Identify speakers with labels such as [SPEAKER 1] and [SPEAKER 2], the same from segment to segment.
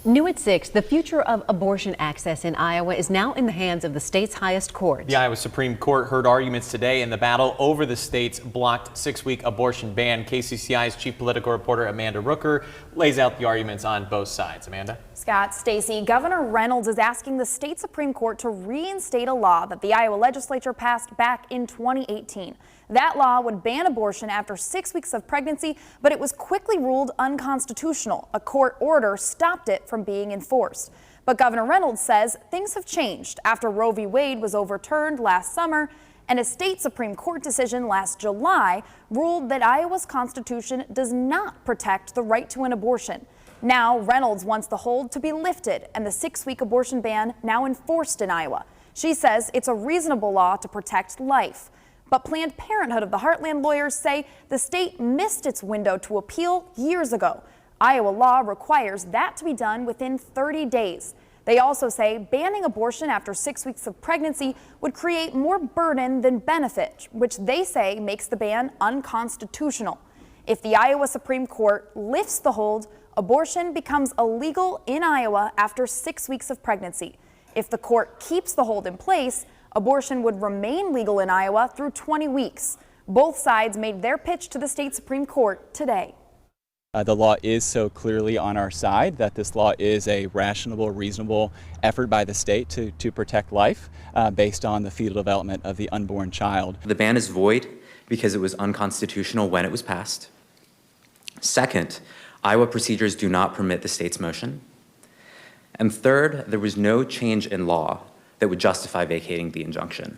[SPEAKER 1] New at 6, the future of abortion access in Iowa is now in the hands of the state's highest court.
[SPEAKER 2] The Iowa Supreme Court heard arguments today in the battle over the state's blocked 6-week abortion ban. KCCI's chief political reporter Amanda Rooker lays out the arguments on both sides. Amanda?
[SPEAKER 3] Scott, Stacy, Governor Reynolds is asking the state Supreme Court to reinstate a law that the Iowa legislature passed back in 2018. That law would ban abortion after 6 weeks of pregnancy, but it was quickly ruled unconstitutional. A court order stopped it from being enforced. But Governor Reynolds says things have changed after Roe v. Wade was overturned last summer, and a state Supreme Court decision last July ruled that Iowa's constitution does not protect the right to an abortion. Now Reynolds wants the hold to be lifted and the 6-week abortion ban now enforced in Iowa. She says it's a reasonable law to protect life. But Planned Parenthood of the Heartland lawyers say the state missed its window to appeal years ago. Iowa law requires that to be done within 30 days. They also say banning abortion after 6 weeks of pregnancy would create more burden than benefit, which they say makes the ban unconstitutional. If the Iowa Supreme Court lifts the hold, abortion becomes illegal in Iowa after 6 weeks of pregnancy. If the court keeps the hold in place, abortion would remain legal in Iowa through 20 weeks. Both sides made their pitch to the state Supreme Court today.
[SPEAKER 4] The law is so clearly on our side that this law is a rational, reasonable effort by the state to protect life based on the fetal development of the unborn child.
[SPEAKER 5] The ban is void because it was unconstitutional when it was passed. Second, Iowa procedures do not permit the state's motion. And third, there was no change in law that would justify vacating the injunction.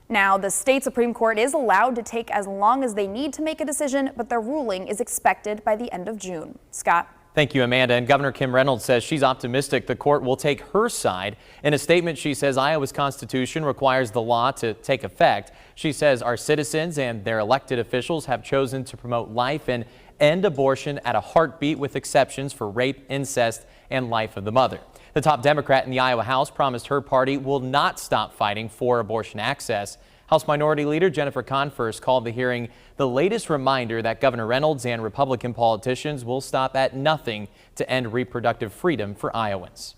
[SPEAKER 3] Now, the state Supreme Court is allowed to take as long as they need to make a decision, but their ruling is expected by the end of June. Scott?
[SPEAKER 2] Thank you, Amanda. And Governor Kim Reynolds says she's optimistic the court will take her side. In a statement, she says Iowa's constitution requires the law to take effect. She says our citizens and their elected officials have chosen to promote life and end abortion at a heartbeat, with exceptions for rape, incest, and life of the mother. The top Democrat in the Iowa House promised her party will not stop fighting for abortion access. House Minority Leader Jennifer Converse called the hearing the latest reminder that Governor Reynolds and Republican politicians will stop at nothing to end reproductive freedom for Iowans.